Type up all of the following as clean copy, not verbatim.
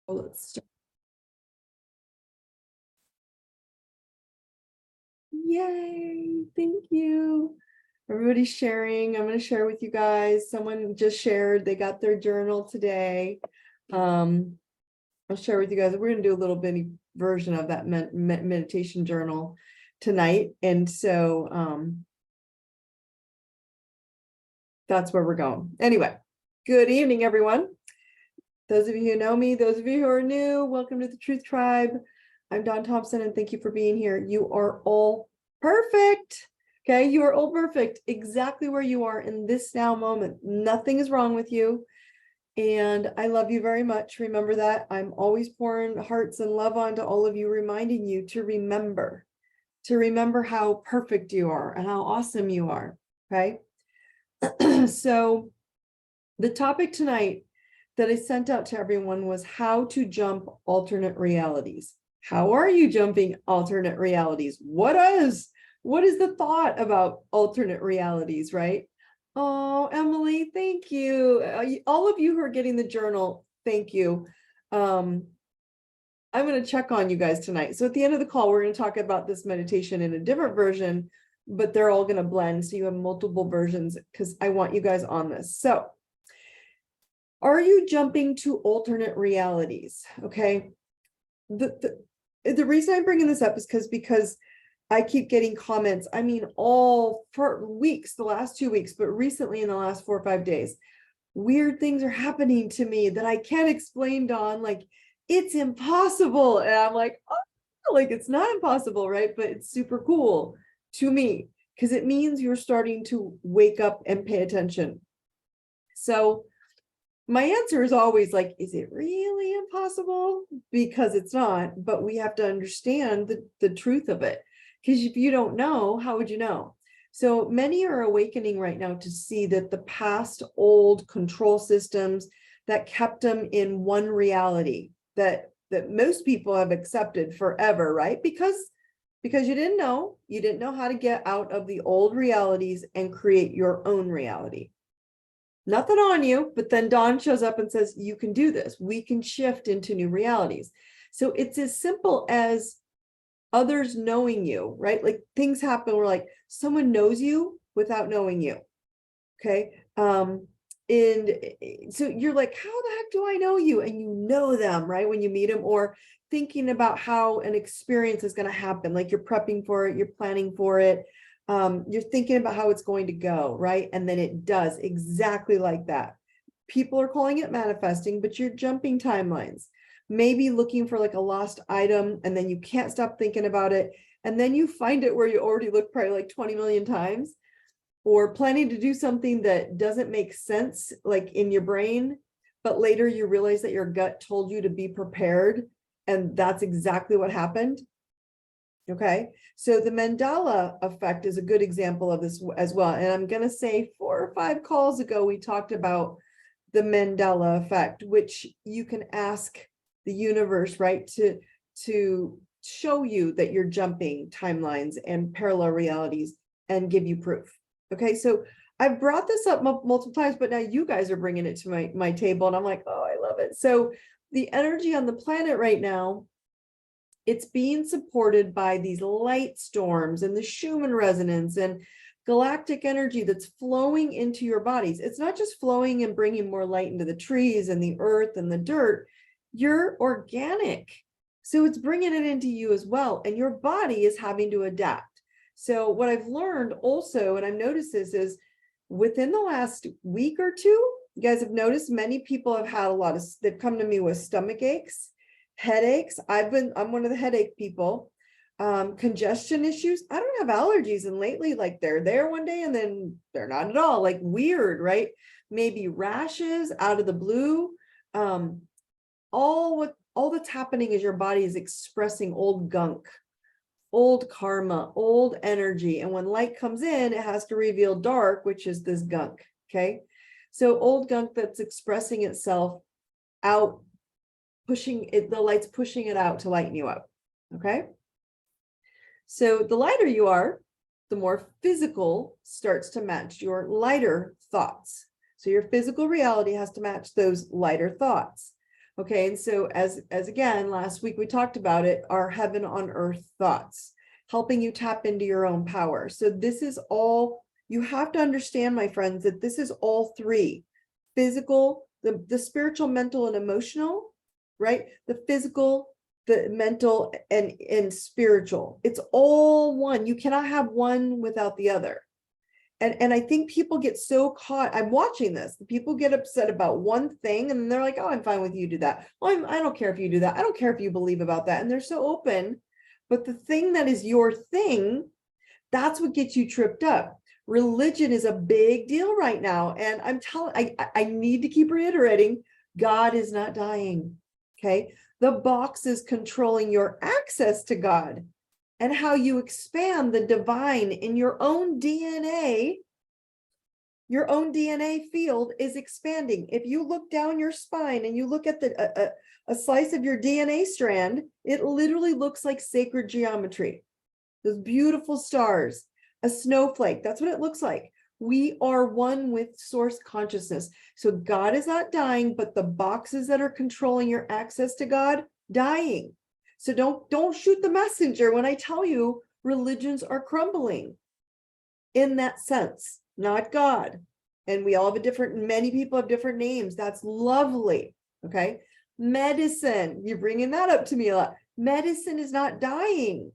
Let's start. Yay, thank you. Everybody's sharing. I'm going to share with you guys. Someone just shared, they got their journal today. I'll share with you guys. We're going to do a little bitty version of that meditation journal tonight. And so that's where we're going. Anyway, good evening, everyone. Those of you who know me, those of you who are new, welcome to the Truth Tribe. I'm Dawn Thompson, and thank you for being here. You are all perfect. Okay, you are all perfect exactly where you are in this now moment. Nothing is wrong with you. And I love you very much. Remember that. I'm always pouring hearts and love onto all of you, reminding you to remember how perfect you are and how awesome you are. Okay. So the topic tonight that I sent out to everyone was how to jump alternate realities. How are you jumping alternate realities? What is the thought about alternate realities, right? Oh, Emily, thank you. All of you who are getting the journal, thank you. I'm going to check on you guys tonight. So at the end of the call, we're going to talk about this meditation in a different version, but they're all going to blend. So you have multiple versions because I want you guys on this. So are you jumping to alternate realities? Okay. The reason I'm bringing this up is because I keep getting comments. I mean, all for weeks, the last 2 weeks, but recently in the last 4 or 5 days, weird things are happening to me that I can't explain, Dawn. Like, it's impossible. And I'm like, oh, like it's not impossible, right? But it's super cool to me because it means you're starting to wake up and pay attention. So my answer is always like, is it really impossible? Because it's not, but we have to understand the truth of it. Because if you don't know, how would you know? So many are awakening right now to see that the past old control systems that kept them in one reality that most people have accepted forever, right? Because you didn't know how to get out of the old realities and create your own reality. Nothing on you, but then Dawn shows up and says, you can do this. We can shift into new realities. So it's as simple as others knowing you, right? Like things happen where like someone knows you without knowing you. Okay. And so you're like, how the heck do I know you? And you know them, right? When you meet them, or thinking about how an experience is going to happen, like you're prepping for it, you're planning for it. You're thinking about how it's going to go, right? And then it does exactly like that. People are calling it manifesting, but you're jumping timelines. Maybe looking for like a lost item, and then you can't stop thinking about it. And then you find it where you already looked probably like 20 million times, or planning to do something that doesn't make sense, like in your brain, but later you realize that your gut told you to be prepared. And that's exactly what happened. Okay, so the Mandela effect is a good example of this as well. And I'm going to say 4 or 5 calls ago, we talked about the Mandela effect, which you can ask the universe, right, to show you that you're jumping timelines and parallel realities and give you proof. Okay, so I've brought this up multiple times, but now you guys are bringing it to my table, and I'm like, oh, I love it. So the energy on the planet right now, it's being supported by these light storms and the Schumann resonance and galactic energy that's flowing into your bodies. It's not just flowing and bringing more light into the trees and the earth and the dirt. You're organic. So it's bringing it into you as well. And your body is having to adapt. So what I've learned also, and I've noticed this, is within the last week or two, you guys have noticed many people have had they've come to me with stomach aches, headaches. I'm one of the headache people. Congestion issues. I don't have allergies, and lately, like they're there one day and then they're not at all. Like weird, right? Maybe rashes out of the blue. All that's happening is your body is expressing old gunk, old karma, old energy, and when light comes in, it has to reveal dark, which is this gunk. Okay, so old gunk that's expressing itself out, pushing it, the light's pushing it out to lighten you up. Okay, so the lighter you are, the more physical starts to match your lighter thoughts. So your physical reality has to match those lighter thoughts. Okay. And so as again, last week we talked about it, our heaven on earth thoughts, helping you tap into your own power. So this is all, you have to understand, my friends, that this is all three: physical, the spiritual, mental, and emotional, right? The physical, the mental, and spiritual. It's all one. You cannot have one without the other. And I think people get so caught. I'm watching this. People get upset about one thing and they're like, oh, I'm fine with you do that. Oh, I don't care if you do that. I don't care if you believe about that. And they're so open. But the thing that is your thing, that's what gets you tripped up. Religion is a big deal right now. And I'm telling, I need to keep reiterating, God is not dying. Okay. The box is controlling your access to God. And how you expand the divine in your own DNA field is expanding. If you look down your spine and you look at a slice of your DNA strand, it literally looks like sacred geometry. Those beautiful stars, a snowflake, that's what it looks like. We are one with source consciousness. So God is not dying, but the boxes that are controlling your access to God, dying. So don't shoot the messenger when I tell you religions are crumbling in that sense, not God. And we all have many people have different names. That's lovely. Okay. Medicine, you're bringing that up to me a lot. Medicine is not dying,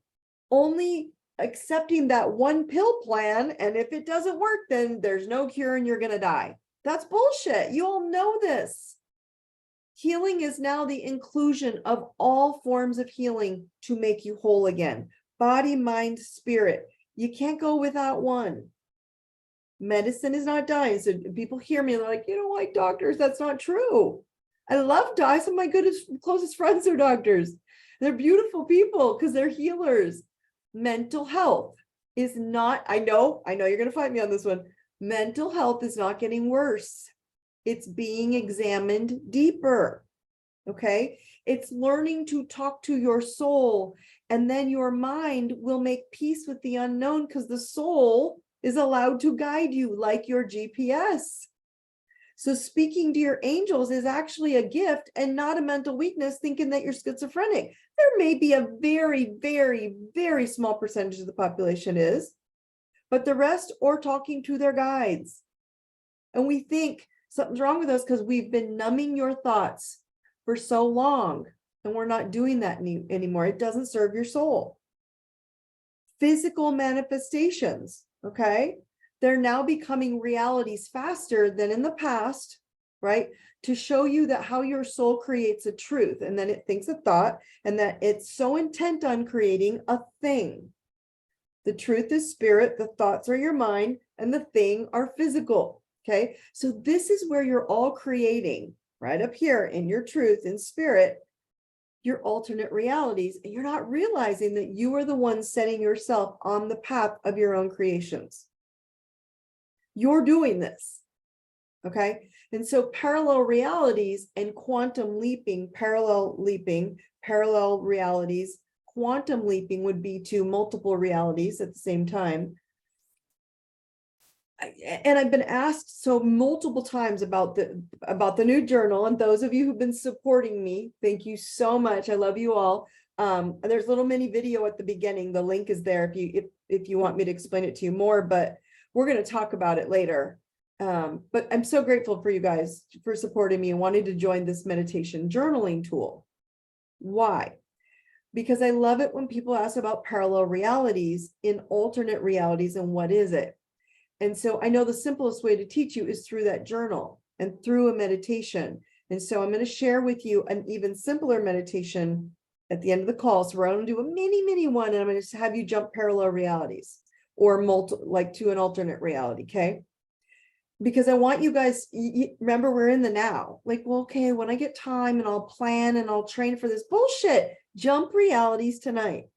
only accepting that one pill plan. And if it doesn't work, then there's no cure and you're going to die. That's bullshit. You all know this. Healing is now the inclusion of all forms of healing to make you whole again. Body, mind, spirit. You can't go without one. Medicine is not dying. So people hear me, they're like, you don't like doctors. That's not true. I love doctors. Some of my closest friends are doctors. They're beautiful people because they're healers. Mental health is not, I know you're going to fight me on this one. Mental health is not getting worse. It's being examined deeper. Okay. It's learning to talk to your soul, and then your mind will make peace with the unknown because the soul is allowed to guide you like your GPS. So speaking to your angels is actually a gift and not a mental weakness, thinking that you're schizophrenic. There may be a very, very, very small percentage of the population is, but the rest are talking to their guides. And we think something's wrong with us because we've been numbing your thoughts for so long, and we're not doing that anymore. It doesn't serve your soul. Physical manifestations, okay? They're now becoming realities faster than in the past, right? To show you that how your soul creates a truth, and then it thinks a thought, and that it's so intent on creating a thing. The truth is spirit, the thoughts are your mind, and the thing are physical. Okay, so this is where you're all creating, right up here in your truth, in spirit, your alternate realities. And you're not realizing that you are the one setting yourself on the path of your own creations. You're doing this. Okay, and so parallel realities and quantum leaping, parallel realities, quantum leaping would be to multiple realities at the same time. And I've been asked so multiple times about the new journal, and those of you who've been supporting me, thank you so much. I love you all. There's a little mini video at the beginning. The link is there if you want me to explain it to you more, but we're going to talk about it later. But I'm so grateful for you guys for supporting me and wanting to join this meditation journaling tool. Why? Because I love it when people ask about parallel realities in alternate realities and what is it? And so I know the simplest way to teach you is through that journal and through a meditation. And so I'm going to share with you an even simpler meditation at the end of the call. So we're going to do a mini one, and I'm going to have you jump parallel realities or like to an alternate reality. Okay. Because I want you guys, remember, we're in the now. Like, well, okay, when I get time and I'll plan and I'll train for this bullshit, jump realities tonight.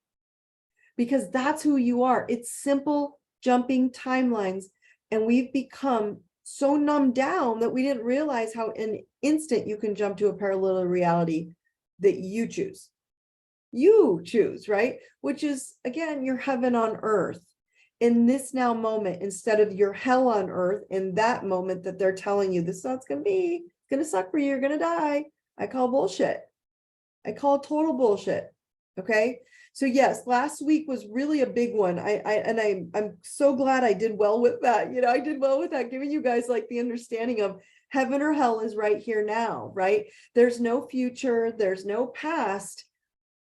Because that's who you are. It's simple jumping timelines. And we've become so numbed down that we didn't realize how in an instant you can jump to a parallel reality that you choose. You choose, right? Which is, again, your heaven on earth in this now moment, instead of your hell on earth in that moment that they're telling you this is how it's going to be. It's going to suck for you. You're going to die. I call bullshit. I call total bullshit. Okay. So yes, last week was really a big one. I'm so glad I did well with that. I did well with that, giving you guys like the understanding of heaven or hell is right here now, right? There's no future, there's no past.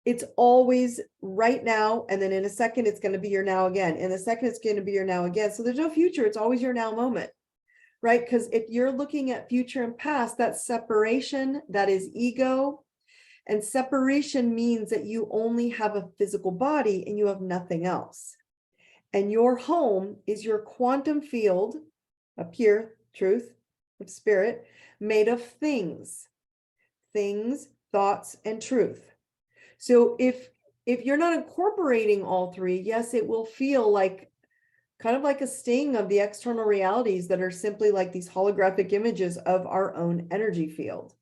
It's always right now. And then in a second, it's going to be your now again. In a second, it's going to be your now again. So there's no future. It's always your now moment, right? Because if you're looking at future and past, that's separation, that is ego. And separation means that you only have a physical body and you have nothing else. And your home is your quantum field up here, truth of spirit, made of things, thoughts, and truth. So if you're not incorporating all three, yes, it will feel like kind of like a sting of the external realities that are simply like these holographic images of our own energy field.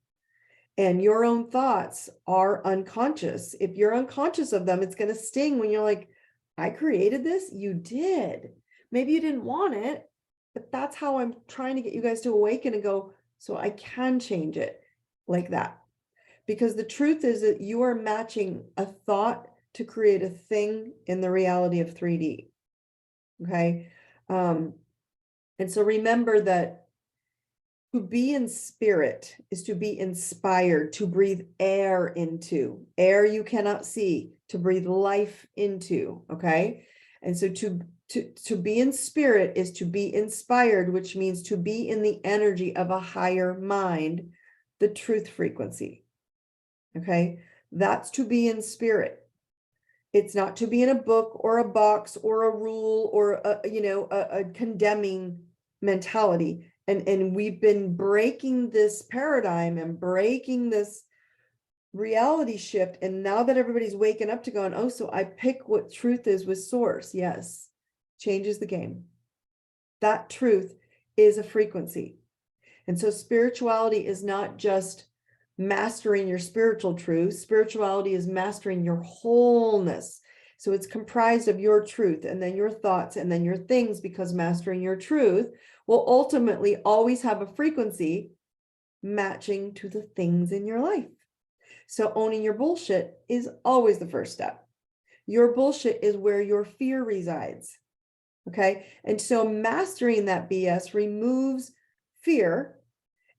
And your own thoughts are unconscious. If you're unconscious of them, it's going to sting when you're like, I created this. You did. Maybe you didn't want it, but that's how I'm trying to get you guys to awaken and go, so I can change it like that. Because the truth is that you are matching a thought to create a thing in the reality of 3D. Okay. And so remember that to be in spirit is to be inspired, to breathe air into, air you cannot see, to breathe life into. Okay. And so to be in spirit is to be inspired, which means to be in the energy of a higher mind, the truth frequency. Okay, that's to be in spirit. It's not to be in a book or a box or a rule or a condemning mentality. And we've been breaking this paradigm and breaking this reality shift. And now that everybody's waking up to going, oh, so I pick what truth is with source. Yes, changes the game. That truth is a frequency. And so spirituality is not just mastering your spiritual truth. Spirituality is mastering your wholeness. So it's comprised of your truth and then your thoughts and then your things, because mastering your truth will ultimately always have a frequency matching to the things in your life. So owning your bullshit is always the first step. Your bullshit is where your fear resides. Okay. And so mastering that BS removes fear.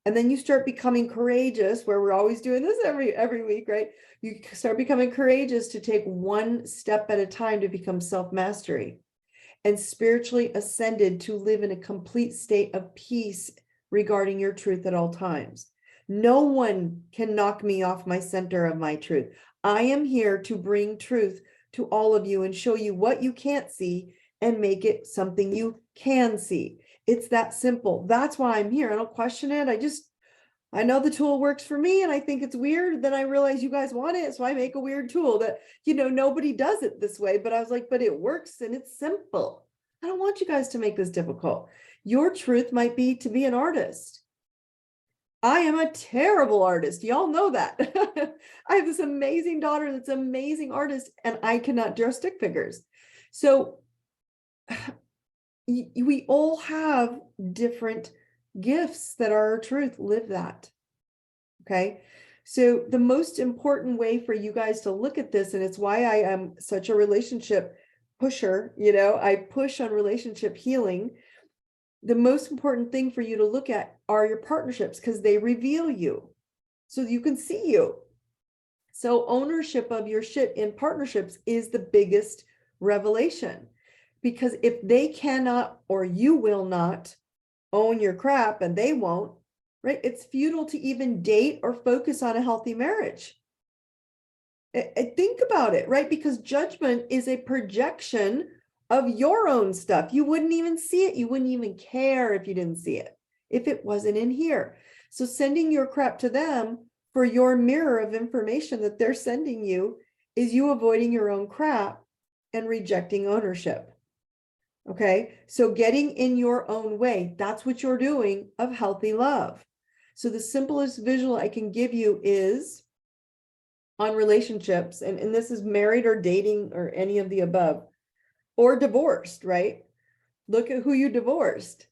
And then you start becoming courageous, where we're always doing this every week, right? You start becoming courageous to take one step at a time to become self-mastery and spiritually ascended to live in a complete state of peace regarding your truth at all times. No one can knock me off my center of my truth. I am here to bring truth to all of you and show you what you can't see and make it something you can see. It's that simple. That's why I'm here. I don't question it. I know the tool works for me and I think it's weird. Then I realize you guys want it. So I make a weird tool that, nobody does it this way, but I was like, but it works and it's simple. I don't want you guys to make this difficult. Your truth might be to be an artist. I am a terrible artist. Y'all know that. I have this amazing daughter that's an amazing artist and I cannot draw stick figures. So we all have different gifts that are our truth. Live that. Okay. So the most important way for you guys to look at this, and it's why I am such a relationship pusher, I push on relationship healing. The most important thing for you to look at are your partnerships, because they reveal you so you can see you. So ownership of your shit in partnerships is the biggest revelation. Because if they cannot, or you will not own your crap and they won't, right? It's futile to even date or focus on a healthy marriage. Think about it, right? Because judgment is a projection of your own stuff. You wouldn't even see it. You wouldn't even care if you didn't see it, if it wasn't in here. So sending your crap to them for your mirror of information that they're sending you is you avoiding your own crap and rejecting ownership. Okay, so getting in your own way, that's what you're doing of healthy love. So the simplest visual I can give you is on relationships, and this is married or dating or any of the above, or divorced, right? Look at who you divorced.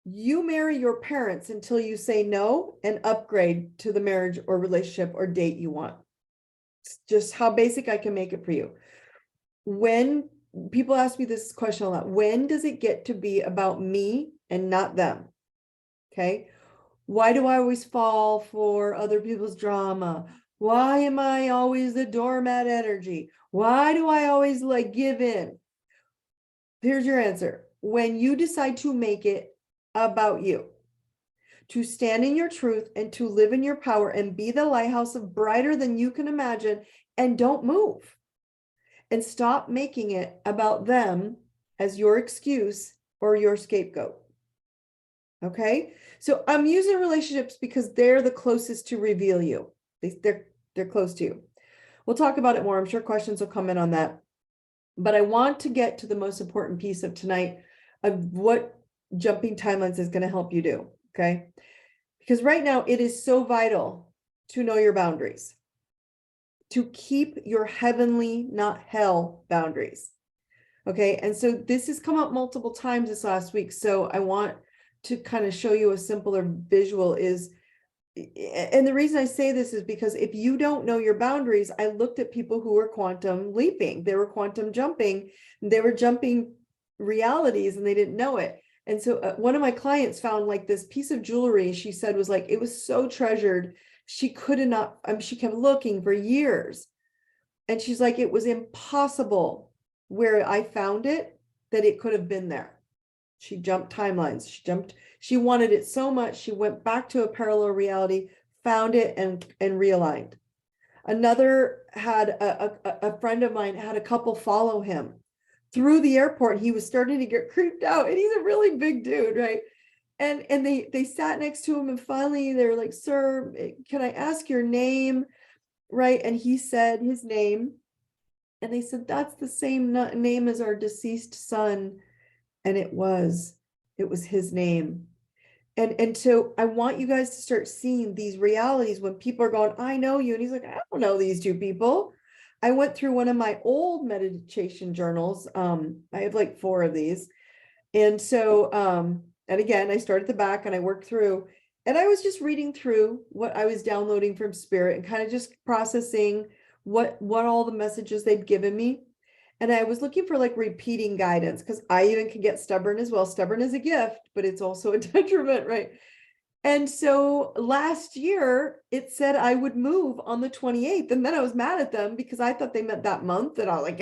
You marry your parents until you say no and upgrade to the marriage or relationship or date you want. It's just how basic I can make it for you. When people ask me this question a lot, when does it get to be about me and not them? Okay. Why do I always fall for other people's drama? Why am I always the doormat energy? Why do I always like give in? Here's your answer. When you decide to make it about you, to stand in your truth and to live in your power and be the lighthouse of brighter than you can imagine, and don't move and stop making it about them as your excuse or your scapegoat. Okay. So I'm using relationships because they're the closest to reveal you. They're close to you. We'll talk about it more. I'm sure questions will come in on that. But I want to get to the most important piece of tonight of what jumping timelines is going to help you do. Okay. Because right now it is so vital to know your boundaries, to keep your heavenly, not hell boundaries. Okay. And so this has come up multiple times this last week. So I want to kind of show you a simpler visual is, and the reason I say this is because if you don't know your boundaries, I looked at people who were quantum leaping, they were quantum jumping, they were jumping realities and they didn't know it. And so one of my clients found like this piece of jewelry, she said was like, it was so treasured. She could not, she kept looking for years. And she's like, it was impossible where I found it, that it could have been there. She jumped timelines. She wanted it so much. She went back to a parallel reality, found it and realigned. Another had a friend of mine had a couple follow him through the airport. He was starting to get creeped out and he's a really big dude, right? And they sat next to him and finally they were like, sir, can I ask your name? Right. And he said his name and they said, that's the same name as our deceased son. And it was his name. And so I want you guys to start seeing these realities when people are going, I know you. And he's like, I don't know these two people. I went through one of my old meditation journals. I have like 4 of these. And so, and again, I start at the back and I work through, and I was just reading through what I was downloading from Spirit and kind of just processing what all the messages they'd given me. And I was looking for like repeating guidance because I even can get stubborn as well. Stubborn is a gift, but it's also a detriment, right? And so last year it said I would move on the 28th. And then I was mad at them because I thought they meant that month. And I was like,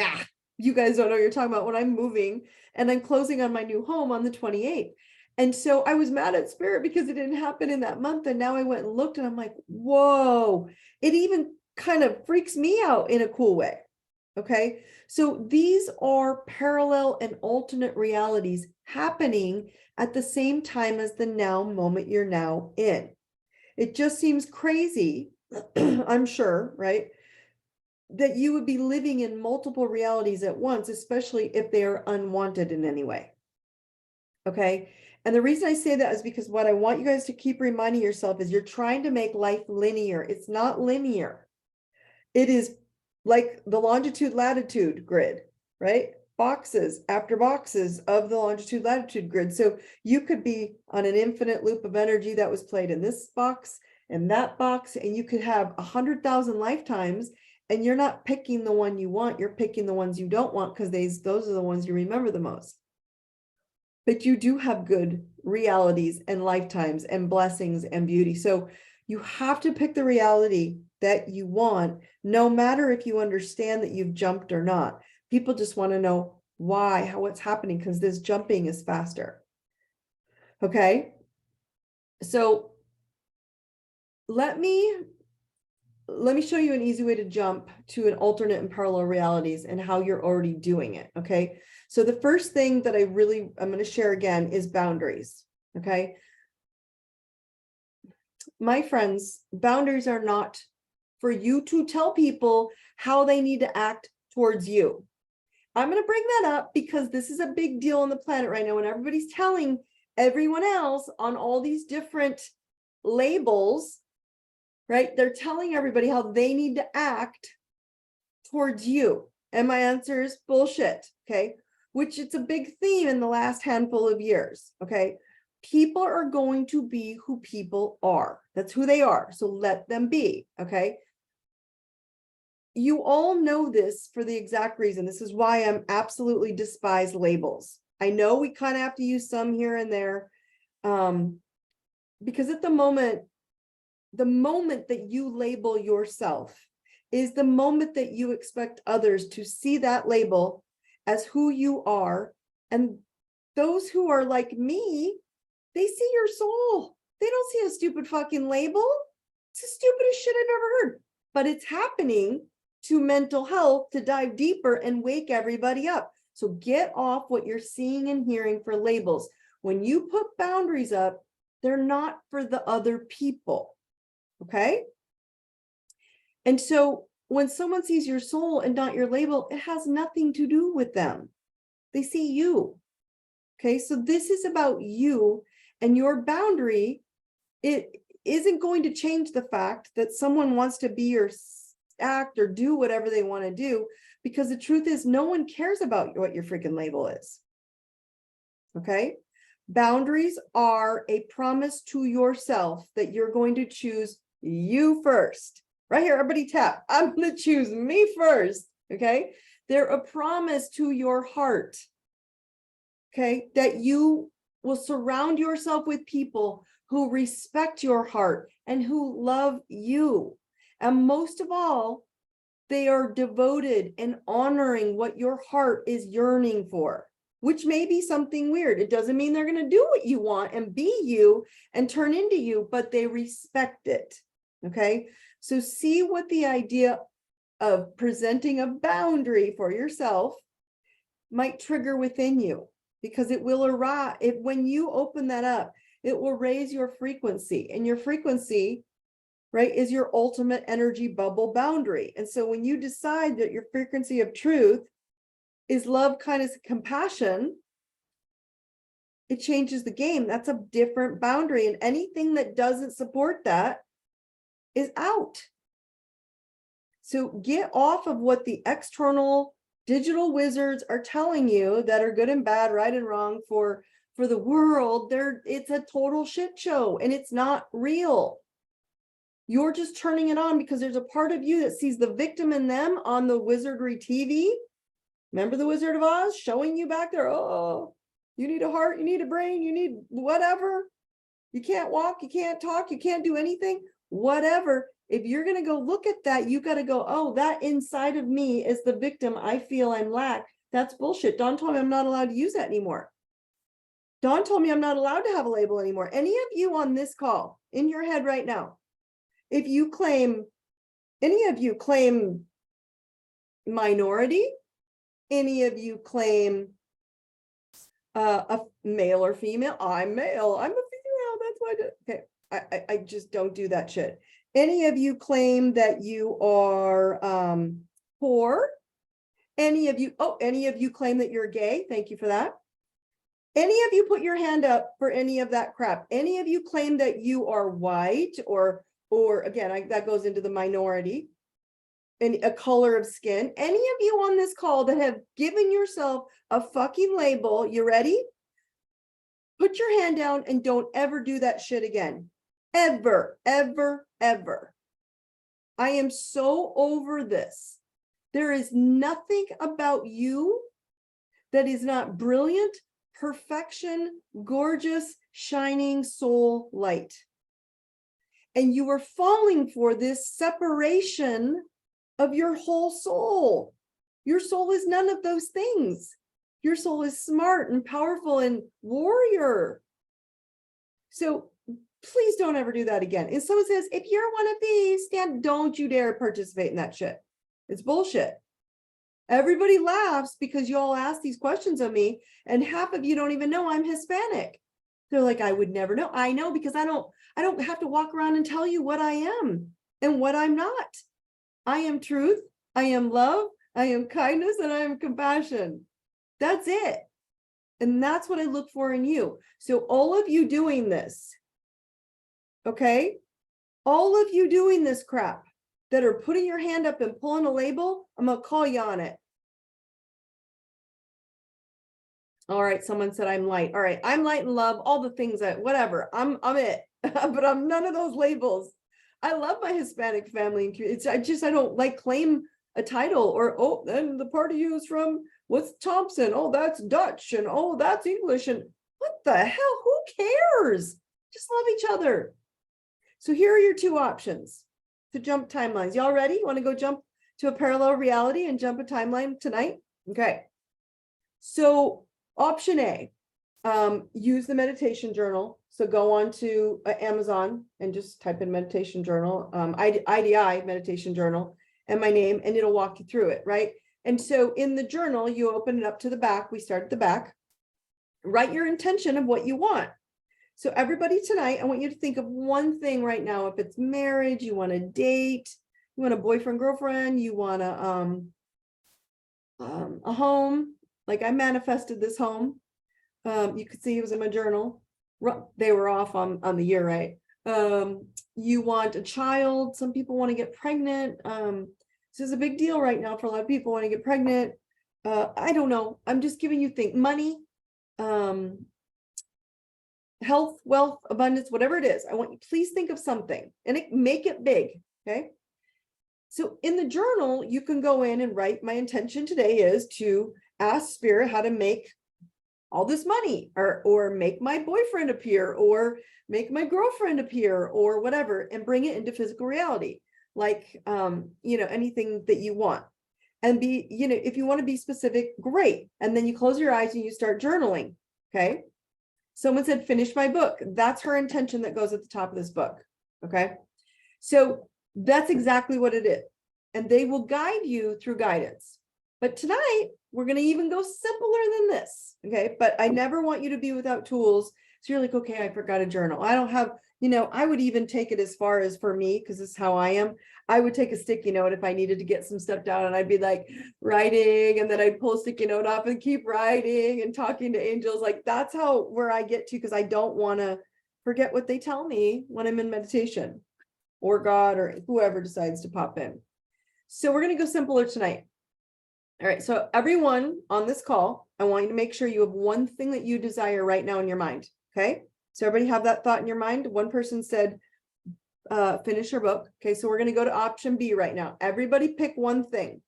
you guys don't know what you're talking about when I'm moving and I'm closing on my new home on the 28th. And so I was mad at Spirit because it didn't happen in that month. And now I went and looked and I'm like, whoa, it even kind of freaks me out in a cool way. Okay. So these are parallel and alternate realities happening at the same time as the now moment you're now in. It just seems crazy, I'm sure, right? That you would be living in multiple realities at once, especially if they are unwanted in any way. Okay. And the reason I say that is because what I want you guys to keep reminding yourself is you're trying to make life linear. It's not linear. It is like the longitude latitude grid, right? Boxes after boxes of the longitude latitude grid. So you could be on an infinite loop of energy that was played in this box and that box, and you could have 100,000 lifetimes and you're not picking the one you want. You're picking the ones you don't want because those are the ones you remember the most. But you do have good realities and lifetimes and blessings and beauty. So you have to pick the reality that you want, no matter if you understand that you've jumped or not. People just want to know why, what's happening, because this jumping is faster. Okay. So let me show you an easy way to jump to an alternate and parallel realities and how you're already doing it. Okay. So the first thing that I'm going to share again is boundaries. Okay. My friends, boundaries are not for you to tell people how they need to act towards you. I'm going to bring that up because this is a big deal on the planet right now, and everybody's telling everyone else on all these different labels, right? They're telling everybody how they need to act towards you. And my answer is bullshit, okay? Which it's a big theme in the last handful of years, okay? People are going to be who people are. That's who they are. So let them be. Okay. You all know this for the exact reason. This is why I'm absolutely despise labels. I know we kind of have to use some here and there, because at the moment that you label yourself is the moment that you expect others to see that label as who you are. And those who are like me, they see your soul. They don't see a stupid fucking label. It's the stupidest shit I've ever heard. But it's happening to mental health to dive deeper and wake everybody up. So get off what you're seeing and hearing for labels. When you put boundaries up, they're not for the other people. Okay? And so when someone sees your soul and not your label, it has nothing to do with them. They see you. Okay? So this is about you and your boundary. It isn't going to change the fact that someone wants to be or act or do whatever they want to do, because the truth is no one cares about what your freaking label is. Okay? Boundaries are a promise to yourself that you're going to choose you first. Right here, everybody tap. I'm going to choose me first. Okay? They're a promise to your heart. Okay? That you will surround yourself with people who respect your heart and who love you. And most of all, they are devoted and honoring what your heart is yearning for, which may be something weird. It doesn't mean they're going to do what you want and be you and turn into you, but they respect it. Okay. So see what the idea of presenting a boundary for yourself might trigger within you, because it will arise. When you open that up, it will raise your frequency, and your frequency, right, is your ultimate energy bubble boundary. And so when you decide that your frequency of truth is love, kindness, compassion, it changes the game. That's a different boundary. And anything that doesn't support that is out. So get off of what the external digital wizards are telling you that are good and bad, right and wrong for the world. It's a total shit show, and it's not real. You're just turning it on because there's a part of you that sees the victim in them on the wizardry TV. Remember the Wizard of Oz showing you back there? Oh, you need a heart, you need a brain, you need whatever. You can't walk, you can't talk, you can't do anything, whatever. If you're going to go look at that, you got to go, oh, that inside of me is the victim. I feel I'm lack. That's bullshit. Dawn told me I'm not allowed to use that anymore. Dawn told me I'm not allowed to have a label anymore. Any of you on this call, in your head right now, if you claim, any of you claim minority, any of you claim a male or female, I'm male, I'm a female, that's why I do. Okay, I just don't do that shit. Any of you claim that you are poor, any of you claim that you're gay, thank you for that. Any of you put your hand up for any of that crap. Any of you claim that you are white or again, that goes into the minority, and a color of skin. Any of you on this call that have given yourself a fucking label, you ready? Put your hand down and don't ever do that shit again. Ever, ever, ever. I am so over this. There is nothing about you that is not brilliant, perfection, gorgeous, shining soul light. And you are falling for this separation of your whole soul. Your soul is none of those things. Your soul is smart and powerful and warrior. So please don't ever do that again. If someone says, if you're one of these, don't you dare participate in that shit. It's bullshit. Everybody laughs because you all ask these questions of me, and half of you don't even know I'm Hispanic. They're like, I would never know. I know, because I don't have to walk around and tell you what I am and what I'm not. I am truth, I am love, I am kindness, and I am compassion. That's it. And that's what I look for in you. So all of you doing this, okay? All of you doing this crap that are putting your hand up and pulling a label, I'm going to call you on it. All right, someone said I'm light. All right, I'm light and love, all the things that whatever. I'm it, but I'm none of those labels. I love my Hispanic family and it's I don't like claim a title or oh, then the part of you is from what's Thompson? Oh, that's Dutch and oh, that's English and what the hell? Who cares? Just love each other. So here are your two options to jump timelines. Y'all ready? You want to go jump to a parallel reality and jump a timeline tonight? Okay. So option A, use the meditation journal. So go on to Amazon and just type in meditation journal, IDI meditation journal and my name, and it'll walk you through it, right? And so in the journal, you open it up to the back. We start at the back. Write your intention of what you want. So everybody tonight, I want you to think of one thing right now. If it's marriage, you want to date, you want a boyfriend, girlfriend, you want a home. Like I manifested this home. You could see it was in my journal. They were off on the year, right? You want a child. Some people want to get pregnant. This is a big deal right now for a lot of people want to get pregnant. I don't know. I'm just giving you money, health, wealth, abundance, whatever it is. I want you, please think of something and make it big. Okay. So in the journal, you can go in and write, my intention today is to ask spirit how to make all this money or make my boyfriend appear or make my girlfriend appear or whatever, and bring it into physical reality. Like, anything that you want, and if you want to be specific, great. And then you close your eyes and you start journaling. Okay. Someone said, finish my book. That's her intention that goes at the top of this book. Okay. So that's exactly what it is. And they will guide you through guidance. But tonight, we're going to even go simpler than this. Okay. But I never want you to be without tools. So you're like, okay, I forgot a journal. I don't have, I would even take it as far as for me, because this is how I am. I would take a sticky note if I needed to get some stuff down, and I'd be like writing, and then I'd pull a sticky note off and keep writing and talking to angels. Like that's where I get to, because I don't want to forget what they tell me when I'm in meditation, or God, or whoever decides to pop in. So we're going to go simpler tonight. All right. So everyone on this call, I want you to make sure you have one thing that you desire right now in your mind. Okay. So everybody have that thought in your mind. One person said, finish your book. Okay. So we're going to go to option B right now. Everybody pick one thing.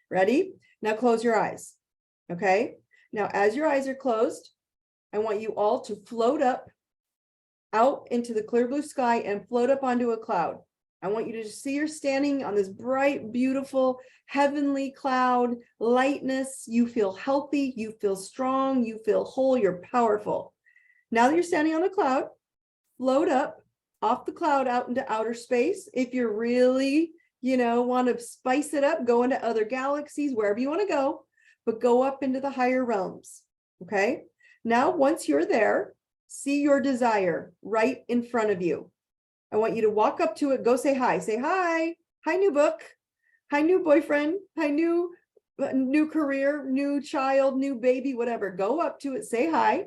Ready? Now close your eyes. Okay. Now, as your eyes are closed, I want you all to float up out into the clear blue sky and float up onto a cloud. I want you to just see you're standing on this bright, beautiful, heavenly cloud, lightness. You feel healthy, you feel strong, you feel whole, you're powerful. Now that you're standing on the cloud, float up off the cloud out into outer space. If you're really, want to spice it up, go into other galaxies, wherever you want to go, but go up into the higher realms. Okay. Now, once you're there, see your desire right in front of you. I want you to walk up to it, go say hi, hi, new book, hi, new boyfriend, hi, new career, new child, new baby, whatever. Go up to it, say hi,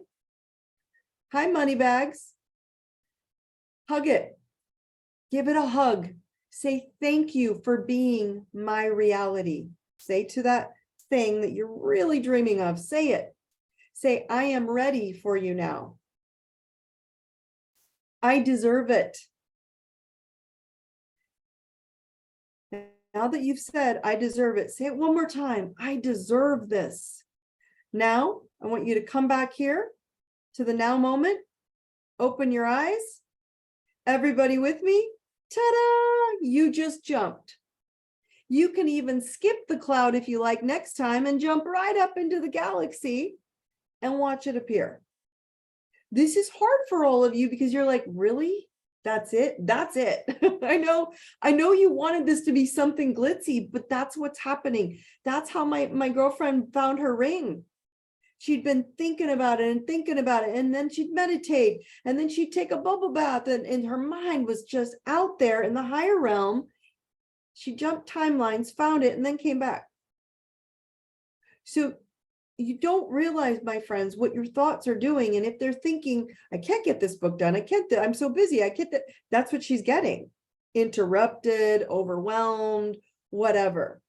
money bags, hug it, give it a hug, say thank you for being my reality. Say to that thing that you're really dreaming of, say it. Say, I am ready for you now. I deserve it. Now that you've said, I deserve it, say it one more time. I deserve this. Now, I want you to come back here to the now moment. Open your eyes. Everybody with me? Ta-da! You just jumped. You can even skip the cloud if you like next time and jump right up into the galaxy and watch it appear. This is hard for all of you because you're like, really? That's it. That's it. I know you wanted this to be something glitzy, but that's what's happening. That's how my girlfriend found her ring. She'd been thinking about it, and then she'd meditate, and then she'd take a bubble bath, and her mind was just out there in the higher realm. She jumped timelines, found it, and then came back. So you don't realize, my friends, what your thoughts are doing. And if they're thinking, I can't get this book done, I'm so busy, that's what she's getting. Interrupted, overwhelmed, whatever.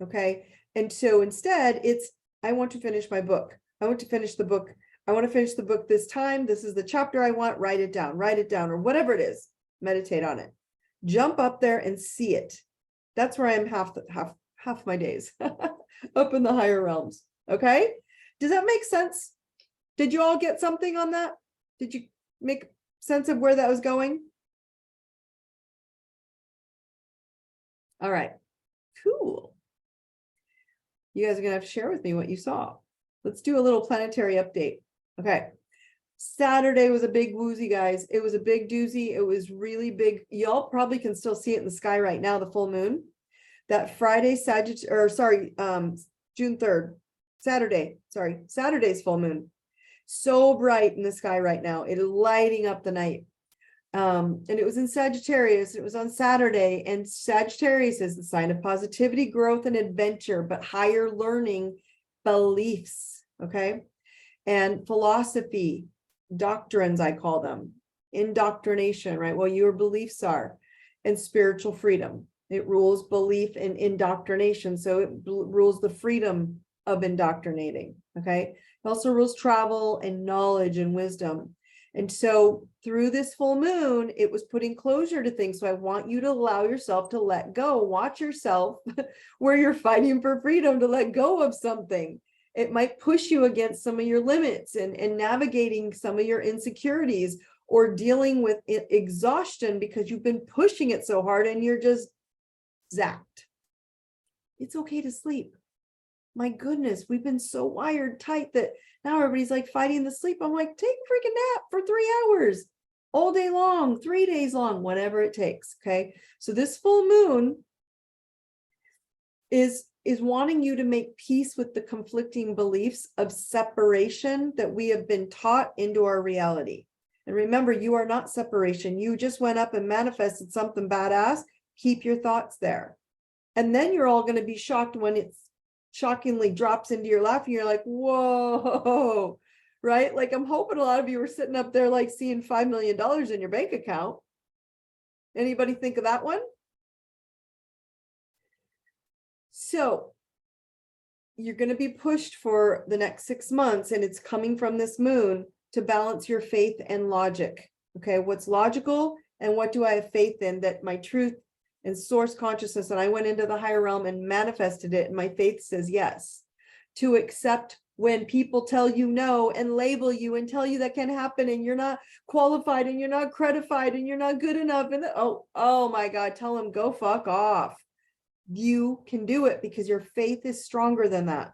Okay. And so instead, it's, I want to finish my book. I want to finish the book. I want to finish the book this time. This is the chapter I want. Write it down, or whatever it is. Meditate on it. Jump up there and see it. That's where I am half my days up in the higher realms. Okay. Does that make sense? Did you all get something on that? Did you make sense of where that was going? All right. Cool. You guys are gonna have to share with me what you saw. Let's do a little planetary update. Okay. Saturday was a big woozy, guys. It was a big doozy. It was really big. Y'all probably can still see it in the sky right now, the full moon. That Friday, June 3rd, Saturday's full moon. So bright in the sky right now. It is lighting up the night. And it was in Sagittarius. It was on Saturday, and Sagittarius is the sign of positivity, growth, and adventure, but higher learning beliefs. Okay. And philosophy, doctrines, I call them, indoctrination, right? Well, your beliefs are, and spiritual freedom. It rules belief and indoctrination. So it rules the freedom of indoctrinating. Okay. It also rules travel and knowledge and wisdom. And so through this full moon, it was putting closure to things. So I want you to allow yourself to let go. Watch yourself where you're fighting for freedom to let go of something. It might push you against some of your limits and navigating some of your insecurities, or dealing with exhaustion because you've been pushing it so hard and you're just zapped. It's okay to sleep. My goodness, we've been so wired tight that now everybody's like fighting the sleep. I'm like, take a freaking nap for 3 hours all day long, 3 days long, whatever it takes. Okay. So this full moon is wanting you to make peace with the conflicting beliefs of separation that we have been taught into our reality. And remember, you are not separation. You just went up and manifested something badass. Keep your thoughts there. And then you're all going to be shocked when it's shockingly drops into your lap and you're like, whoa, right? Like, I'm hoping a lot of you were sitting up there like seeing $5 million in your bank account. Anybody think of that one? So you're going to be pushed for the next 6 months, and it's coming from this moon to balance your faith and logic. Okay, what's logical and what do I have faith in, that my truth and source consciousness, and I went into the higher realm and manifested it, and my faith says yes. To accept when people tell you no and label you and tell you that can happen and you're not qualified and you're not credified and you're not good enough, and oh my God, tell them go fuck off. You can do it because your faith is stronger than that,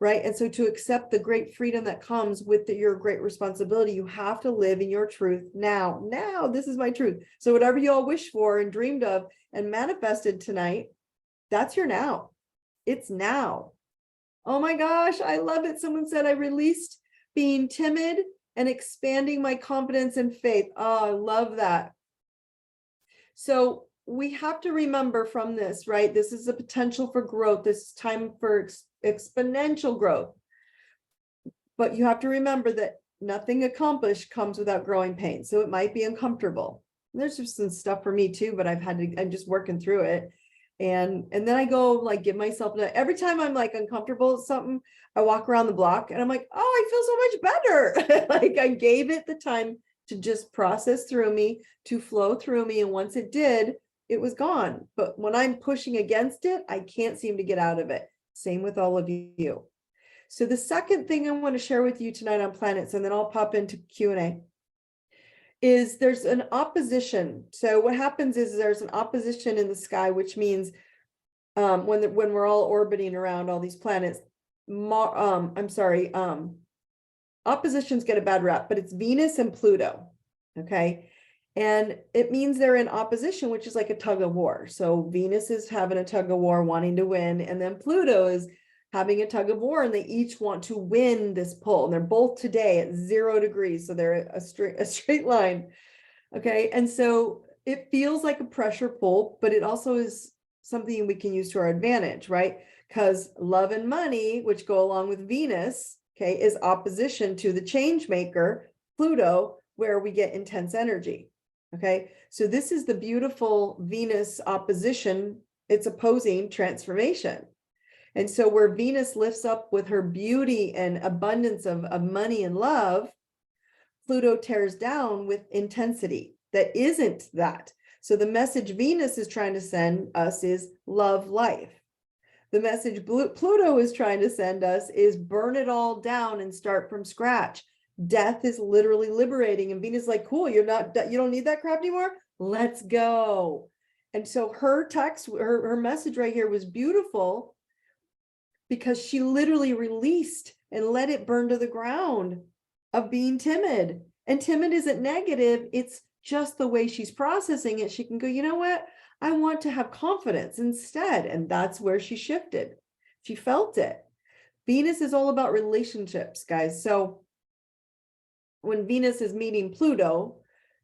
right? And so to accept the great freedom that comes with your great responsibility, you have to live in your truth now. Now, this is my truth. So whatever you all wish for and dreamed of and manifested tonight, that's your now. It's now. Oh my gosh, I love it. Someone said I released being timid and expanding my confidence and faith. Oh, I love that. So we have to remember from this, right? This is a potential for growth. This is time for exponential growth. But you have to remember that nothing accomplished comes without growing pain. So it might be uncomfortable. There's just some stuff for me too, but I'm just working through it. And then I go like give myself, every time I'm like uncomfortable with something, I walk around the block and I'm like, oh, I feel so much better. Like I gave it the time to just process through me, to flow through me. And once it did, it was gone. But when I'm pushing against it, I can't seem to get out of it. Same with all of you. So the second thing I want to share with you tonight on planets, and then I'll pop into Q&A, is there's an opposition. So what happens is there's an opposition in the sky, which means when we're all orbiting around all these planets, oppositions get a bad rap, but it's Venus and Pluto. Okay. And it means they're in opposition, which is like a tug of war. So Venus is having a tug of war wanting to win. And then Pluto is having a tug of war, and they each want to win this pull. And they're both today at 0 degrees. So they're a straight line. Okay. And so it feels like a pressure pull, but it also is something we can use to our advantage, right? Because love and money, which go along with Venus, okay, is opposition to the change maker, Pluto, where we get intense energy. Okay, so this is the beautiful Venus opposition. It's opposing transformation. And so where Venus lifts up with her beauty and abundance of money and love, Pluto tears down with intensity that isn't that. So the message Venus is trying to send us is love life. The message Pluto is trying to send us is burn it all down and start from scratch. Death is literally liberating. And Venus is like, cool, you don't need that crap anymore. Let's go. And so her text, her message right here was beautiful because she literally released and let it burn to the ground of being timid. And timid isn't negative. It's just the way she's processing it. She can go, you know what? I want to have confidence instead. And that's where she shifted. She felt it. Venus is all about relationships, guys. So when Venus is meeting Pluto,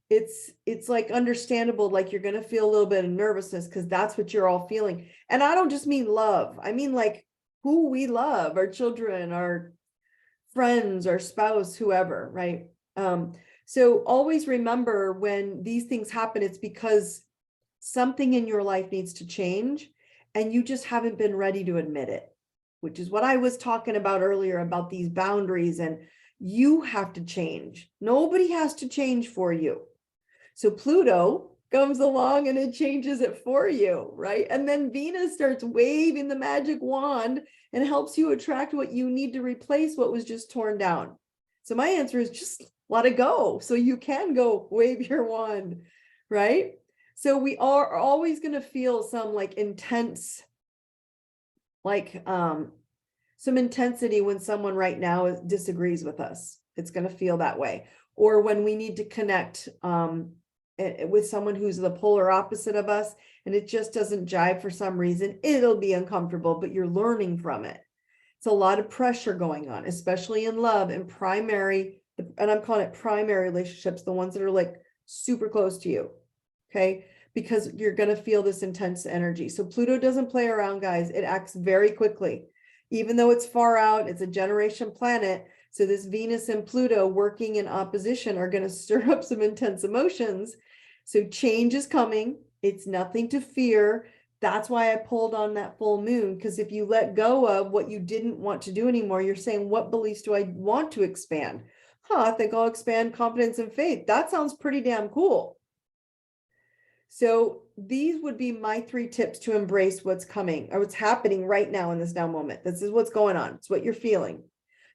it's like understandable, like you're going to feel a little bit of nervousness because that's what you're all feeling. And I don't just mean love. I mean like who we love, our children, our friends, our spouse, whoever, right? So always remember when these things happen, it's because something in your life needs to change and you just haven't been ready to admit it, which is what I was talking about earlier about these boundaries, and you have to change. Nobody has to change for you. So Pluto comes along and it changes it for you, right? And then Venus starts waving the magic wand and helps you attract what you need to replace what was just torn down. So my answer is just let it go so you can go wave your wand, right? So we are always going to feel some like intense, like some intensity when someone right now disagrees with us. It's going to feel that way. Or when we need to connect with someone who's the polar opposite of us and it just doesn't jive for some reason, it'll be uncomfortable, but you're learning from it. It's a lot of pressure going on, especially in love and primary, and I'm calling it primary relationships, the ones that are like super close to you, okay? Because you're going to feel this intense energy. So Pluto doesn't play around, guys. It acts very quickly. Even though it's far out, it's a generation planet. So this Venus and Pluto working in opposition are going to stir up some intense emotions. So change is coming. It's nothing to fear. That's why I pulled on that full moon, because if you let go of what you didn't want to do anymore, you're saying, what beliefs do I want to expand? I think I'll expand confidence and faith. That sounds pretty damn cool. So these would be my 3 tips to embrace what's coming or what's happening right now in this now moment. This is what's going on. It's what you're feeling.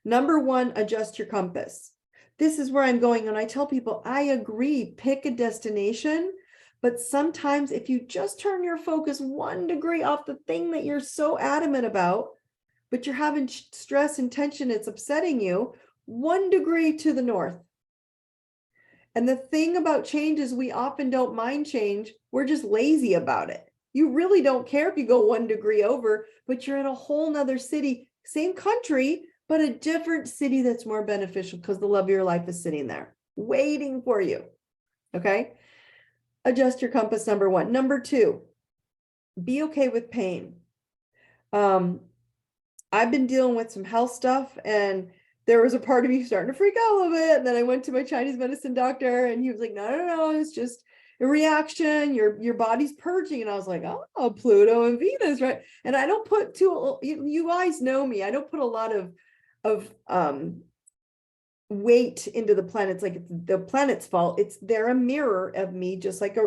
Number 1, adjust your compass. This is where I'm going. And I tell people, I agree, pick a destination. But sometimes if you just turn your focus 1 degree off the thing that you're so adamant about, but you're having stress and tension, it's upsetting you, 1 degree to the north. And the thing about change is we often don't mind change. We're just lazy about it. You really don't care if you go 1 degree over, but you're in a whole nother city, same country, but a different city that's more beneficial because the love of your life is sitting there waiting for you. Okay. Adjust your compass, number 1. Number 2, be okay with pain. I've been dealing with some health stuff and there was a part of me starting to freak out a little bit. And then I went to my Chinese medicine doctor and he was like, no, it's just a reaction. Your body's purging. And I was like, oh, Pluto and Venus, right? And I don't put you guys know me. I don't put a lot of weight into the planets like it's the planet's fault. They're a mirror of me, just like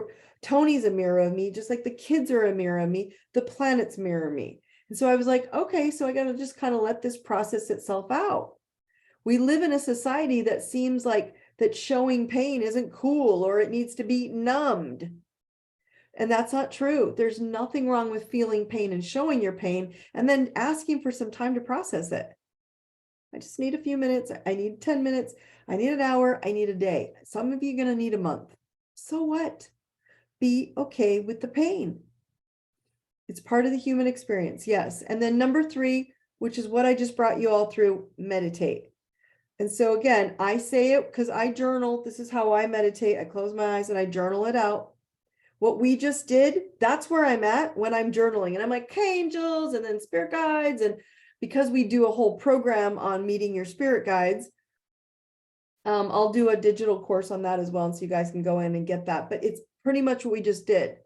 Tony's a mirror of me, just like the kids are a mirror of me, the planets mirror me. And so I was like, okay, so I got to just kind of let this process itself out. We live in a society that seems like that showing pain isn't cool or it needs to be numbed. And that's not true. There's nothing wrong with feeling pain and showing your pain and then asking for some time to process it. I just need a few minutes. I need 10 minutes. I need an hour. I need a day. Some of you are going to need a month. So what? Be okay with the pain. It's part of the human experience. Yes. And then number 3, which is what I just brought you all through, meditate. And so again, I say it because I journal. This is how I meditate. I close my eyes and I journal it out. What we just did, that's where I'm at when I'm journaling. And I'm like, hey, angels, and then spirit guides. And because we do a whole program on meeting your spirit guides, I'll do a digital course on that as well. And so you guys can go in and get that. But it's pretty much what we just did.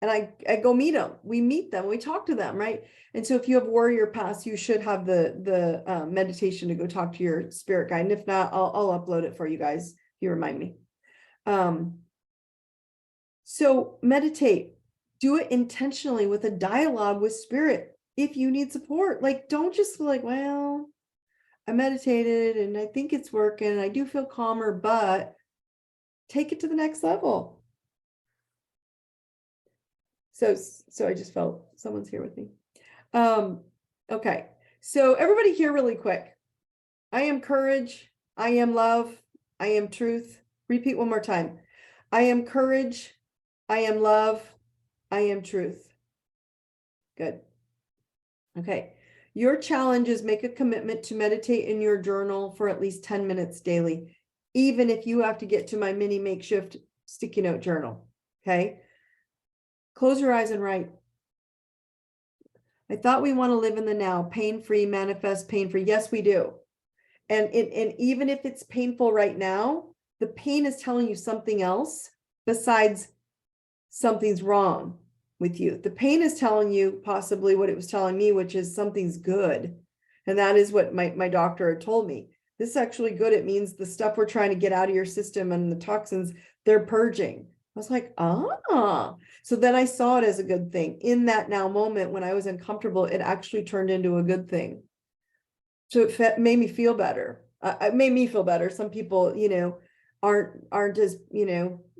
And I go meet them. We meet them. We talk to them, right? And so if you have warrior paths, you should have the meditation to go talk to your spirit guide. And if not, I'll upload it for you guys if you remind me. So meditate. Do it intentionally with a dialogue with spirit. If you need support, like don't just feel like, well, I meditated and I think it's working. I do feel calmer, but take it to the next level. So I just felt someone's here with me. Okay. So everybody here really quick. I am courage. I am love. I am truth. Repeat one more time. I am courage. I am love. I am truth. Good. Okay. Your challenge is make a commitment to meditate in your journal for at least 10 minutes daily, even if you have to get to my mini makeshift sticky note journal. Okay. Close your eyes and write. I thought we want to live in the now, pain-free, manifest pain-free. Yes, we do. And even if it's painful right now, the pain is telling you something else besides something's wrong with you. The pain is telling you possibly what it was telling me, which is something's good. And that is what my doctor had told me. This is actually good. It means the stuff we're trying to get out of your system and the toxins, they're purging. I was like, so then I saw it as a good thing. In that now moment when I was uncomfortable, it actually turned into a good thing. So it made me feel better. It made me feel better. Some people, aren't as,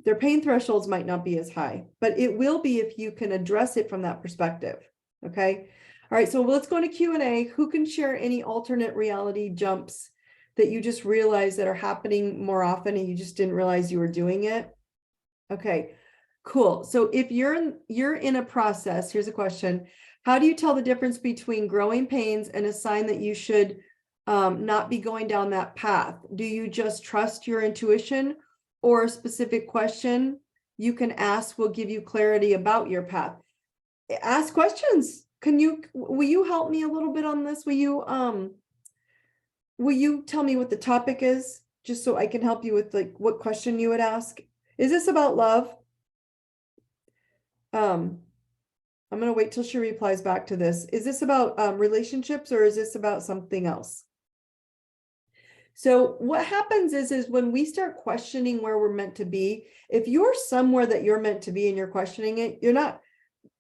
their pain thresholds might not be as high, but it will be if you can address it from that perspective. Okay. All right. So let's go to Q&A. Who can share any alternate reality jumps that you just realized that are happening more often and you just didn't realize you were doing it? Okay, cool. So if you're in a process, here's a question. How do you tell the difference between growing pains and a sign that you should not be going down that path? Do you just trust your intuition, or a specific question you can ask will give you clarity about your path? Ask questions. Will you help me a little bit on this? Will you tell me what the topic is, just so I can help you with like what question you would ask? Is this about love? I'm going to wait till she replies back to this. Is this about relationships, or is this about something else? So what happens is when we start questioning where we're meant to be, if you're somewhere that you're meant to be and you're questioning it,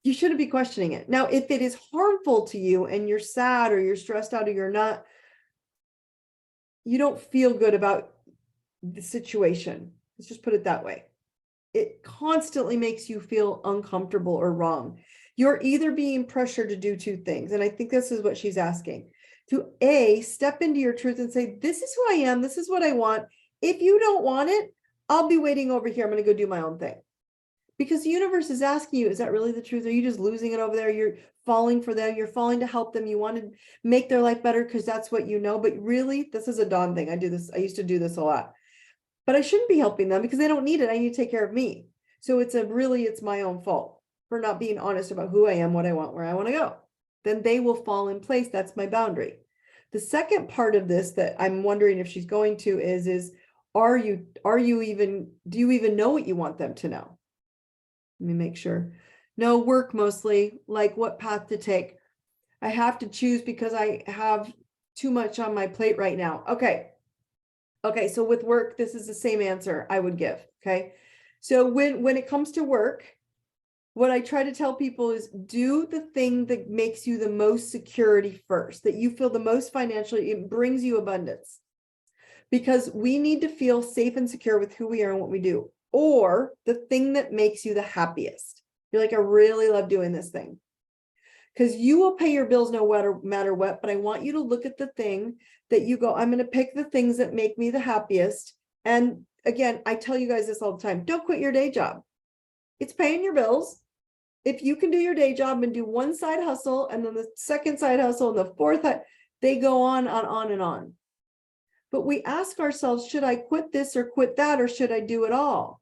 you shouldn't be questioning it. Now, if it is harmful to you and you're sad or you're stressed out or you don't feel good about the situation. Let's just put it that way. It constantly makes you feel uncomfortable or wrong. You're either being pressured to do two things. And I think this is what she's asking. To A, step into your truth and say, this is who I am. This is what I want. If you don't want it, I'll be waiting over here. I'm going to go do my own thing. Because the universe is asking you, is that really the truth? Are you just losing it over there? You're falling for them. You're falling to help them. You want to make their life better because that's what you know. But really, this is a Dawn thing. I do this. I used to do this a lot. But I shouldn't be helping them because they don't need it. I need to take care of me. So it's my own fault for not being honest about who I am, what I want, where I want to go. Then they will fall in place. That's my boundary. The second part of this that I'm wondering if she's going to is do you even know what you want them to know? Let me make sure. No, work mostly, like what path to take. I have to choose because I have too much on my plate right now. Okay, so with work, this is the same answer I would give. Okay, so when it comes to work, what I try to tell people is do the thing that makes you the most security first, that you feel the most financially, it brings you abundance. Because we need to feel safe and secure with who we are and what we do, or the thing that makes you the happiest. You're like, I really love doing this thing. Because you will pay your bills no matter what, but I want you to look at the thing that you go, I'm going to pick the things that make me the happiest. And again, I tell you guys this all the time, don't quit your day job. It's paying your bills. If you can do your day job and do one side hustle and then the second side hustle and the fourth, they go on and on. But we ask ourselves, should I quit this or quit that, or should I do it all?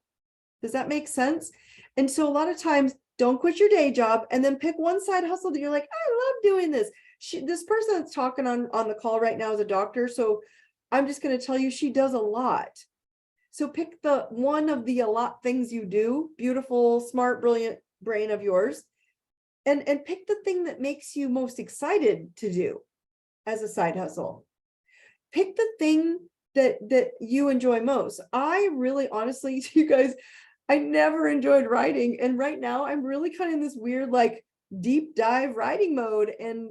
Does that make sense? And so a lot of times, don't quit your day job and then pick one side hustle that you're like, I love doing this. This person that's talking on the call right now is a doctor. So I'm just going to tell you, she does a lot. So pick the one of the a lot things you do, beautiful, smart, brilliant, brain of yours and pick the thing that makes you most excited to do as a side hustle. Pick the thing that you enjoy most. I really, honestly, you guys, I never enjoyed writing. And right now I'm really kind of in this weird, like deep dive writing mode, and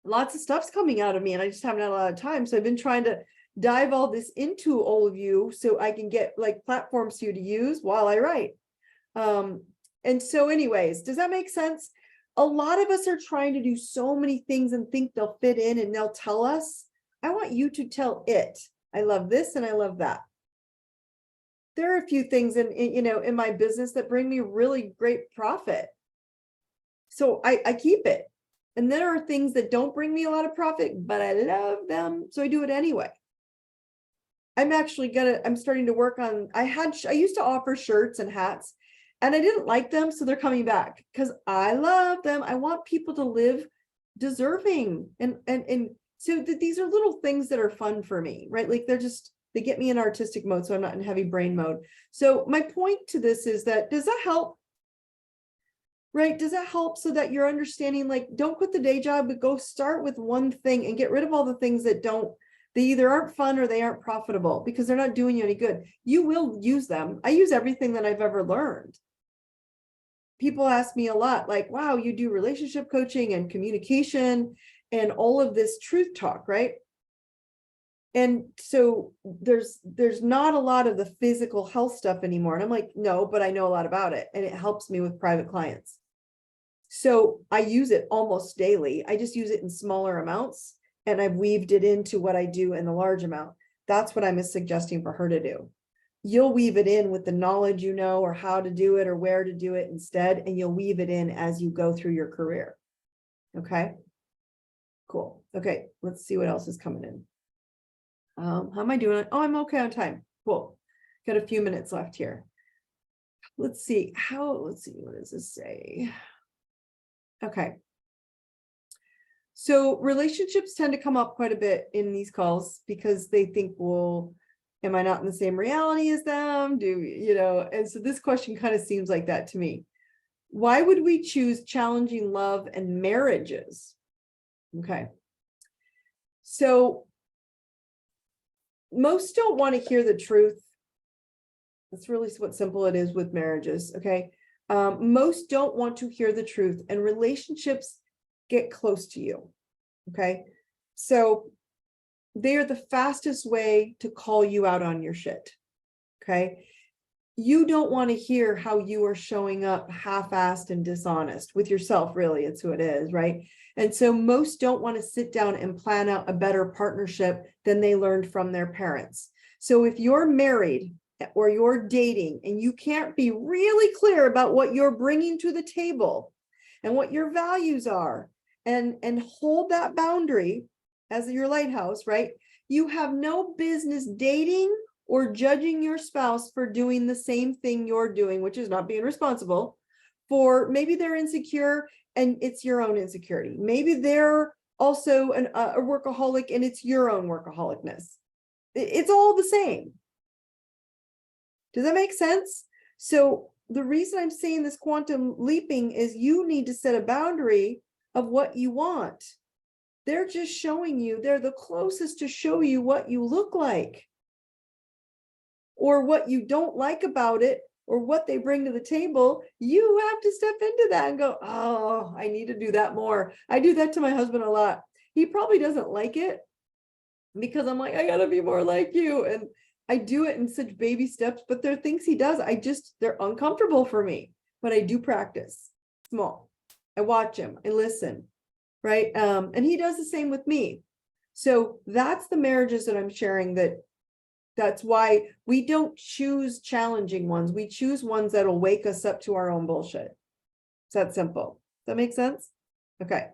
lots of stuff's coming out of me and I just haven't had a lot of time. So I've been trying to dive all this into all of you so I can get like platforms for you to use while I write. And so anyways, does that make sense? A lot of us are trying to do so many things and think they'll fit in and they'll tell us. I want you to tell it, I love this and I love that. There are a few things in my business that bring me really great profit. So I keep it. And there are things that don't bring me a lot of profit, but I love them. So I do it anyway. I'm starting to work on, I used to offer shirts and hats and I didn't like them. So they're coming back because I love them. I want people to live deserving. And so these are little things that are fun for me, right? Like they get me in artistic mode. So I'm not in heavy brain mode. So my point to this is that, does that help? Right? Does that help so that you're understanding, like, don't quit the day job, but go start with one thing and get rid of all the things that they either aren't fun or they aren't profitable because they're not doing you any good. You will use them. I use everything that I've ever learned. People ask me a lot, like, wow, you do relationship coaching and communication and all of this truth talk, right? And so there's not a lot of the physical health stuff anymore. And I'm like, no, but I know a lot about it. And it helps me with private clients. So I use it almost daily. I just use it in smaller amounts and I've weaved it into what I do in the large amount. That's what I'm suggesting for her to do. You'll weave it in with the knowledge you know, or how to do it or where to do it instead. And you'll weave it in as you go through your career. Okay, cool. Okay, let's see what else is coming in. How am I doing? Oh, I'm okay on time. Cool. Got a few minutes left here. Let's see, what does this say? Okay. So relationships tend to come up quite a bit in these calls because they think, well, am I not in the same reality as them? And so this question kind of seems like that to me. Why would we choose challenging love and marriages? Okay. So most don't want to hear the truth. That's really what simple it is with marriages. Okay. Most don't want to hear the truth, and relationships get close to you. Okay. So they are the fastest way to call you out on your shit. Okay. You don't want to hear how you are showing up half-assed and dishonest with yourself. Really, it's who it is. Right. And so most don't want to sit down and plan out a better partnership than they learned from their parents. So if you're married or you're dating and you can't be really clear about what you're bringing to the table and what your values are, and hold that boundary as your lighthouse, right? You have no business dating or judging your spouse for doing the same thing you're doing, which is not being responsible for. Maybe they're insecure and it's your own insecurity. Maybe they're also a workaholic and it's your own workaholicness. It's all the same. Does that make sense? So the reason I'm saying this quantum leaping is you need to set a boundary of what you want. They're just showing you, they're the closest to show you what you look like or what you don't like about it or what they bring to the table. You have to step into that and go, oh, I need to do that more. I do that to my husband a lot. He probably doesn't like it because I'm like, I gotta be more like you. And I do it in such baby steps, but there are things he does. They're uncomfortable for me, but I do practice small. I watch him, I listen, right? And he does the same with me. So that's the marriages that I'm sharing. That's why we don't choose challenging ones. We choose ones that'll wake us up to our own bullshit. It's that simple. Does that make sense? Okay.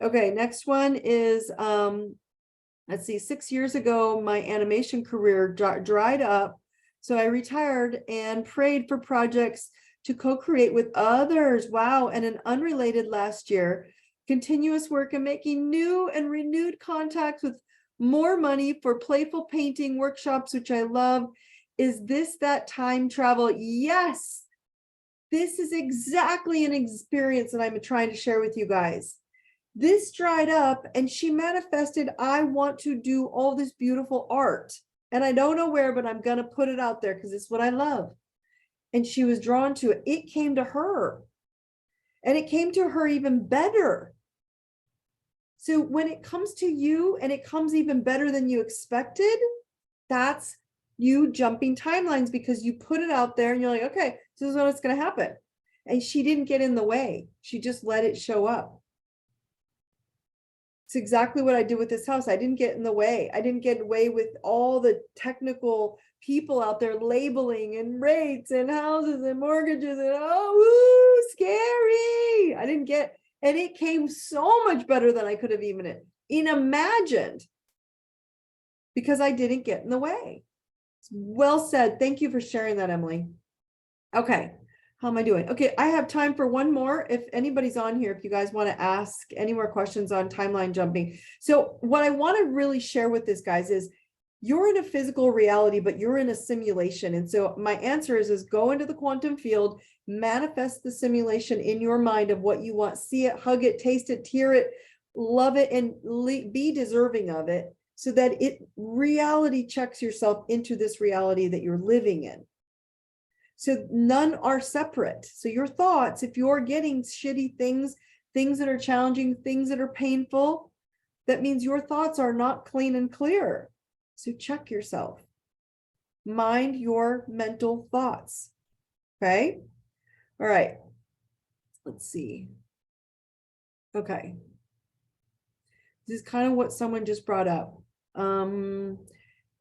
Okay, next one is, let's see, 6 years ago, my animation career dried up. So I retired and prayed for projects to co-create with others. Wow. And an unrelated last year, continuous work and making new and renewed contacts with more money for playful painting workshops, which I love. Is this that time travel? Yes. This is exactly an experience that I'm trying to share with you guys. This dried up and she manifested, I want to do all this beautiful art. And I don't know where, but I'm going to put it out there because it's what I love. And she was drawn to it. It came to her. And it came to her even better. So when it comes to you and it comes even better than you expected, that's you jumping timelines because you put it out there and you're like, okay, this is what's going to happen. And she didn't get in the way. She just let it show up. It's exactly what I did with this house. I didn't get in the way. I didn't get away with all the technical people out there labeling and rates and houses and mortgages and oh, scary. I didn't get, and it came so much better than I could have even imagined because I didn't get in the way. Well said. Thank you for sharing that, Emily. Okay. How am I doing? Okay, I have time for one more. If anybody's on here, if you guys want to ask any more questions on timeline jumping. So what I want to really share with this, guys, is you're in a physical reality, but you're in a simulation. And so my answer is go into the quantum field, manifest the simulation in your mind of what you want, see it, hug it, taste it, hear it, love it, and be deserving of it so that it reality checks yourself into this reality that you're living in. So none are separate. So your thoughts, if you're getting shitty things, things that are challenging, things that are painful, that means your thoughts are not clean and clear. So check yourself. Mind your mental thoughts. Okay. All right. Let's see. Okay. This is kind of what someone just brought up.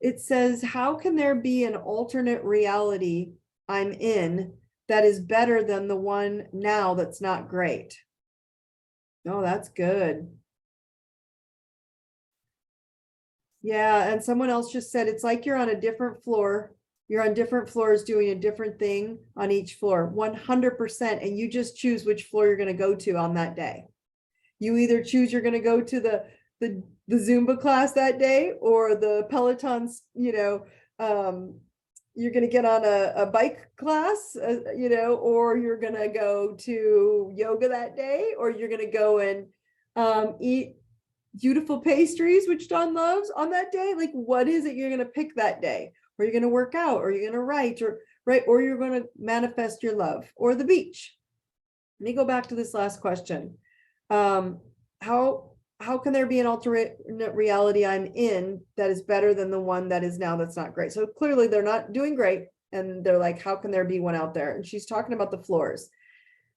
It says, how can there be an alternate reality I'm in that is better than the one now that's not great? Oh, that's good. Yeah, and someone else just said it's like you're on a different floor. You're on different floors doing a different thing on each floor, 100%. And you just choose which floor you're going to go to on that day. You either choose you're going to go to the Zumba class that day or the Peloton's, you're going to get on a bike class, or you're going to go to yoga that day, or you're going to go and eat beautiful pastries, which Dawn loves on that day. Like, what is it you're going to pick that day? Or you're going to work out, or you're going to write, or you're going to manifest your love, or the beach. Let me go back to this last question. How can there be an alternate reality I'm in that is better than the one that is now that's not great? So clearly they're not doing great. And they're like, how can there be one out there? And she's talking about the floors.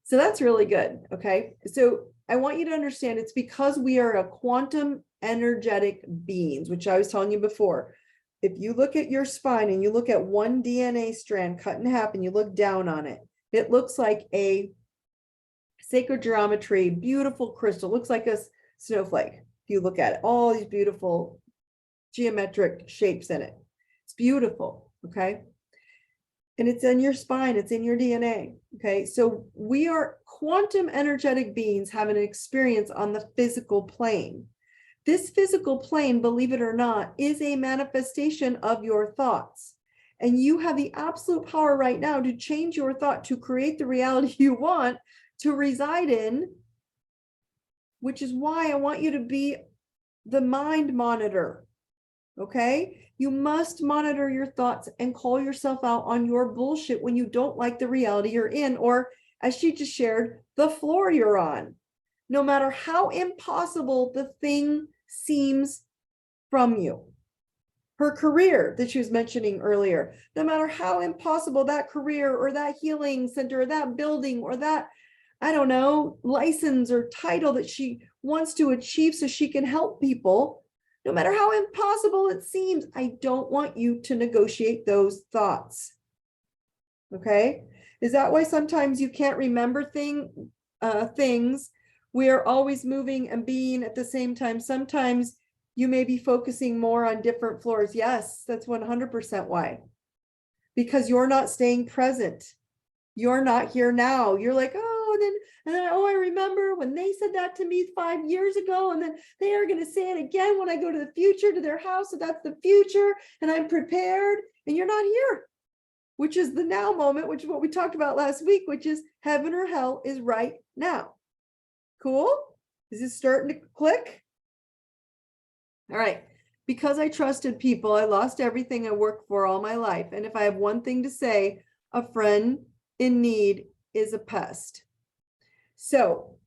So that's really good. Okay. So I want you to understand it's because we are a quantum energetic beings, which I was telling you before. If you look at your spine and you look at one DNA strand cut in half and you look down on it, it looks like a sacred geometry, beautiful crystal, looks like a snowflake. If you look at it, all these beautiful geometric shapes in it. It's beautiful. Okay. And it's in your spine, it's in your DNA. Okay. So we are quantum energetic beings having an experience on the physical plane. This physical plane, believe it or not, is a manifestation of your thoughts. And you have the absolute power right now to change your thought, to create the reality you want to reside in, which is why I want you to be the mind monitor. Okay. You must monitor your thoughts and call yourself out on your bullshit when you don't like the reality you're in, or as she just shared, the floor you're on. No matter how impossible the thing seems from you. Her career that she was mentioning earlier, no matter how impossible that career or that healing center or that building or that, I don't know, license or title that she wants to achieve so she can help people, no matter how impossible it seems, I don't want you to negotiate those thoughts. Okay? Is that why sometimes you can't remember things? We are always moving and being at the same time. Sometimes you may be focusing more on different floors. Yes, that's 100% why. Because you're not staying present. You're not here now. You're like, oh, I remember when they said that to me 5 years ago, and then they are going to say it again when I go to the future, to their house. So that's the future, and I'm prepared. And you're not here. which is the now moment, which is what we talked about last week, which is heaven or hell is right now. Cool? Is this starting to click? All right. Because I trusted people, I lost everything I worked for all my life. And if I have one thing to say, a friend in need is a pest. So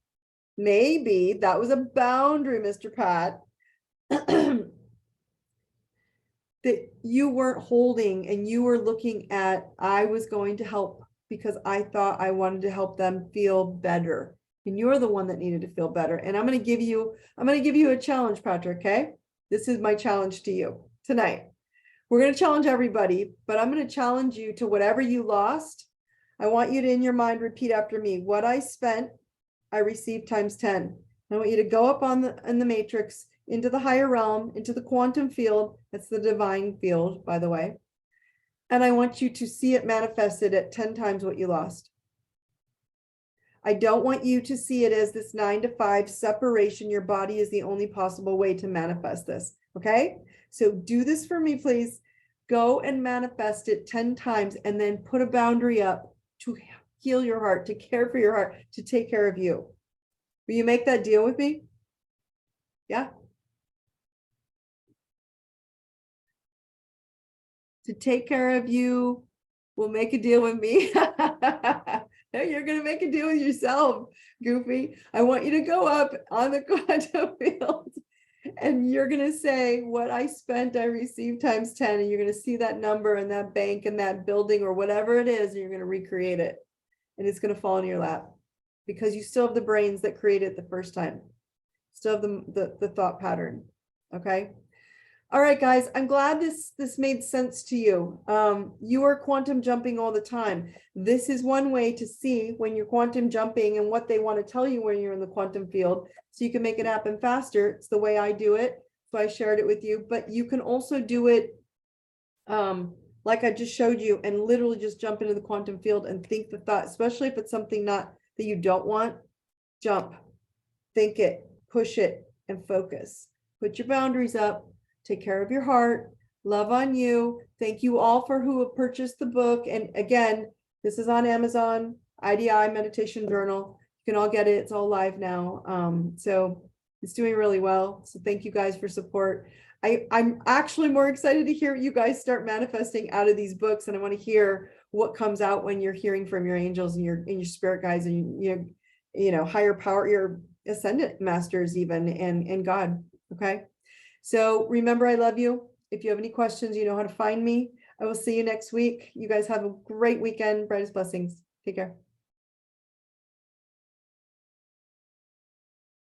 maybe that was a boundary, Mr. Pat, that you weren't holding, and you were looking at, I was going to help because I thought I wanted to help them feel better. And you're the one that needed to feel better. And I'm going to give you a challenge, Patrick, okay? This is my challenge to you tonight. We're going to challenge everybody, but I'm going to challenge you to whatever you lost. I want you to, in your mind, repeat after me. What I spent, I received times 10. I want you to go up in the matrix, into the higher realm, into the quantum field. That's the divine field, by the way. And I want you to see it manifested at 10 times what you lost. I don't want you to see it as this 9 to 5 separation. Your body is the only possible way to manifest this. Okay. So do this for me, please. Go and manifest it 10 times and then put a boundary up to heal your heart, to care for your heart, to take care of you. Will you make that deal with me? Yeah. To take care of you, will make a deal with me. No, you're going to make a deal with yourself, Goofy. I want you to go up on the quantum field and you're going to say, what I spent, I received times 10. And you're going to see that number in that bank and that building or whatever it is. And you're going to recreate it. And it's going to fall in your lap because you still have the brains that created it the first time. Still have the thought pattern. Okay. All right, guys, I'm glad this made sense to you. You are quantum jumping all the time. This is one way to see when you're quantum jumping and what they want to tell you when you're in the quantum field, so you can make it happen faster. It's the way I do it. So I shared it with you, but you can also do it like I just showed you, and literally just jump into the quantum field and think the thought, especially if it's something not that you don't want. Jump, think it, push it, and focus. Put your boundaries up. Take care of your heart. Love on you. Thank you all for who have purchased the book. And again, this is on Amazon, IDI Meditation Journal. You can all get it. It's all live now. So it's doing really well. So thank you guys for support. I'm actually more excited to hear you guys start manifesting out of these books. And I want to hear what comes out when you're hearing from your angels and your spirit guides and you know, higher power, your ascendant masters even, and God. Okay. So remember, I love you. If you have any questions, you know how to find me. I will see you next week. You guys have a great weekend. Brightest blessings. Take care.